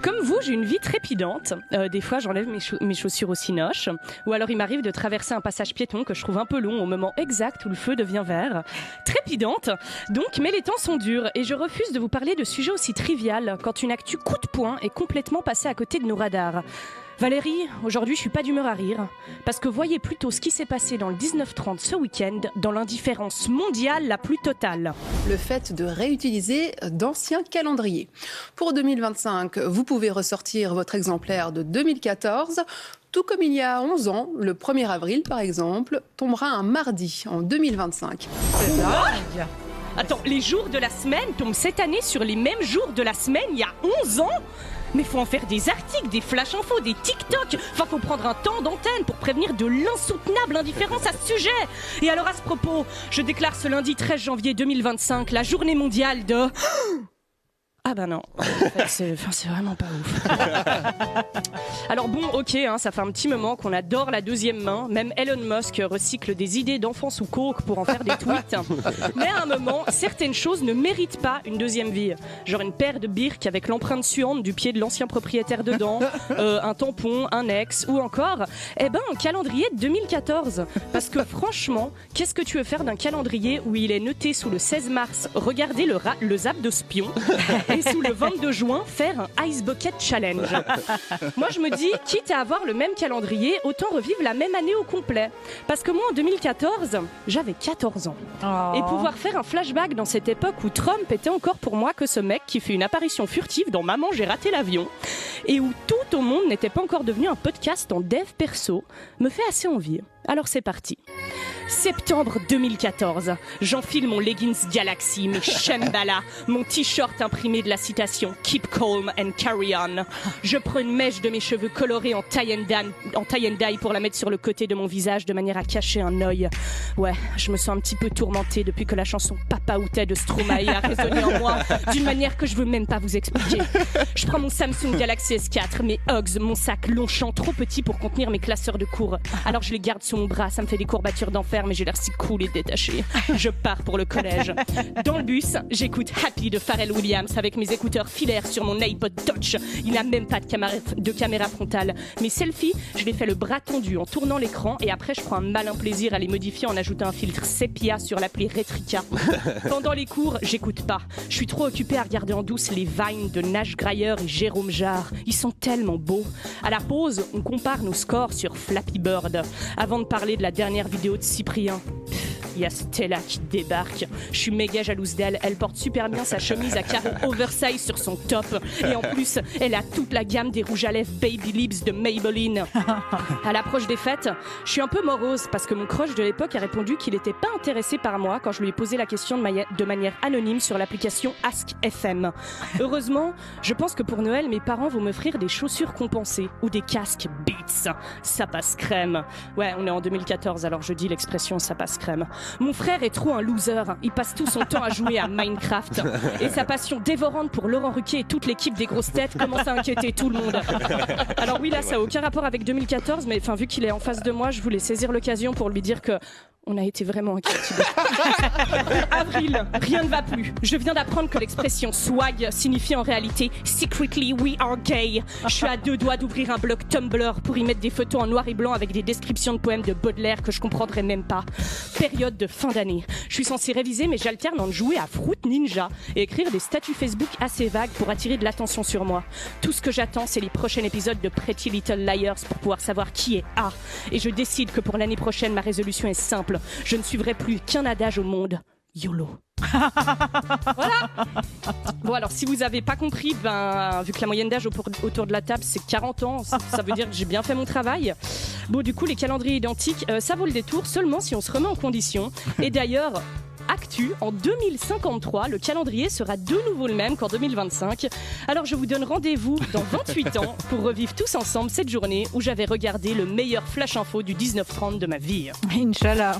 Comme vous, j'ai une vie trépidante. Des fois, j'enlève mes chaussures au cinoche. Ou alors, il m'arrive de traverser un passage piéton que je trouve un peu long au moment exact où le feu devient vert. Trépidante, donc, mais les temps sont durs. Et je refuse de vous parler de sujets aussi trivial quand une actu coup de poing est complètement passée à côté de nos radars. Valérie, aujourd'hui je suis pas d'humeur à rire, parce que voyez plutôt ce qui s'est passé dans le 1930 ce week-end, dans l'indifférence mondiale la plus totale. Le fait de réutiliser d'anciens calendriers. Pour 2025, vous pouvez ressortir votre exemplaire de 2014, tout comme il y a 11 ans, le 1er avril par exemple, tombera un mardi en 2025. C'est ça ? Attends, les jours de la semaine tombent cette année sur les mêmes jours de la semaine il y a 11 ans ? Mais faut en faire des articles, des flash infos, des TikTok. Enfin, faut prendre un temps d'antenne pour prévenir de l'insoutenable indifférence à ce sujet. Et alors à ce propos, je déclare ce lundi 13 janvier 2025 la journée mondiale de... Ah bah non, en fait, c'est vraiment pas ouf. Alors bon, ok, ça fait un petit moment qu'on adore la deuxième main. Même Elon Musk recycle des idées d'enfants sous coke pour en faire des tweets. Mais à un moment, certaines choses ne méritent pas une deuxième vie. Genre une paire de birks avec l'empreinte suante du pied de l'ancien propriétaire dedans, un tampon, un ex, ou encore, un calendrier de 2014. Parce que franchement, qu'est-ce que tu veux faire d'un calendrier où il est noté sous le 16 mars, regardez le zap de spion, et sous le 22 juin, faire un Ice Bucket Challenge. Moi, je me dis, quitte à avoir le même calendrier, autant revivre la même année au complet. Parce que moi, en 2014, j'avais 14 ans. Oh. Et pouvoir faire un flashback dans cette époque où Trump était encore pour moi que ce mec qui fait une apparition furtive dans Maman, j'ai raté l'avion, et où tout au monde n'était pas encore devenu un podcast en dev perso, me fait assez envie. Alors c'est parti. Septembre 2014, j'enfile mon leggings Galaxy, mes Shambhala, mon t-shirt imprimé de la citation Keep calm and carry on. Je prends une mèche de mes cheveux colorés en tie and dye pour la mettre sur le côté de mon visage de manière à cacher un œil. Ouais, je me sens un petit peu tourmentée depuis que la chanson Papa Outé de Stromae a résonné en moi d'une manière que je veux même pas vous expliquer. Je prends mon Samsung Galaxy S4, mes Hugs, mon sac Longchamp trop petit pour contenir mes classeurs de cours. Alors je les garde sous mon bras, ça me fait des courbatures d'enfer, mais j'ai l'air si cool et détaché. Je pars pour le collège. Dans le bus, j'écoute Happy de Pharrell Williams avec mes écouteurs filaires sur mon iPod Touch. Il n'a même pas de caméra frontale. Mes selfies, je les fais le bras tendu en tournant l'écran et après je prends un malin plaisir à les modifier en ajoutant un filtre sépia sur l'appli Retrica. Pendant les cours, j'écoute pas. Je suis trop occupée à regarder en douce les vines de Nash Grayer et Jérôme Jarre. Ils sont tellement beaux. À la pause, on compare nos scores sur Flappy Bird. Avant de parler de la dernière vidéo de Cyprien, il y a Stella qui débarque. Je suis méga jalouse d'elle. Elle porte super bien sa chemise à carreaux oversize sur son top. Et en plus, elle a toute la gamme des rouges à lèvres Baby Lips de Maybelline. À l'approche des fêtes, je suis un peu morose parce que mon crush de l'époque a répondu qu'il n'était pas intéressé par moi quand je lui ai posé la question de manière anonyme sur l'application Ask FM. Heureusement, je pense que pour Noël, mes parents vont m'offrir des chaussures compensées ou des casques Beats. Ça passe crème. Ouais, on est en 2014, alors je dis l'expression ça passe crème. Mon frère est trop un loser. Il passe tout son temps à jouer à Minecraft. Et sa passion dévorante pour Laurent Ruquier et toute l'équipe des grosses têtes commence à inquiéter tout le monde. Alors oui, là, ça n'a aucun rapport avec 2014, mais vu qu'il est en face de moi, je voulais saisir l'occasion pour lui dire que on a été vraiment inquiétés. Avril, rien ne va plus. Je viens d'apprendre que l'expression swag signifie en réalité secretly we are gay. Je suis à 2 doigts d'ouvrir un blog Tumblr pour y mettre des photos en noir et blanc avec des descriptions de poèmes de Baudelaire que je comprendrais même pas. Période de fin d'année. Je suis censée réviser, mais j'alterne entre jouer à Fruit Ninja et écrire des statuts Facebook assez vagues pour attirer de l'attention sur moi. Tout ce que j'attends, c'est les prochains épisodes de Pretty Little Liars pour pouvoir savoir qui est A. Et je décide que pour l'année prochaine, ma résolution est simple. Je ne suivrai plus qu'un adage au monde. YOLO. Voilà. Bon alors si vous avez pas compris, vu que la moyenne d'âge autour de la table c'est 40 ans, ça veut dire que j'ai bien fait mon travail. Bon du coup les calendriers identiques, ça vaut le détour seulement si on se remet en condition. Et d'ailleurs actu, en 2053, le calendrier sera de nouveau le même qu'en 2025. Alors je vous donne rendez-vous dans 28 ans pour revivre tous ensemble cette journée où j'avais regardé le meilleur flash info du 1930 de ma vie. Inch'Allah.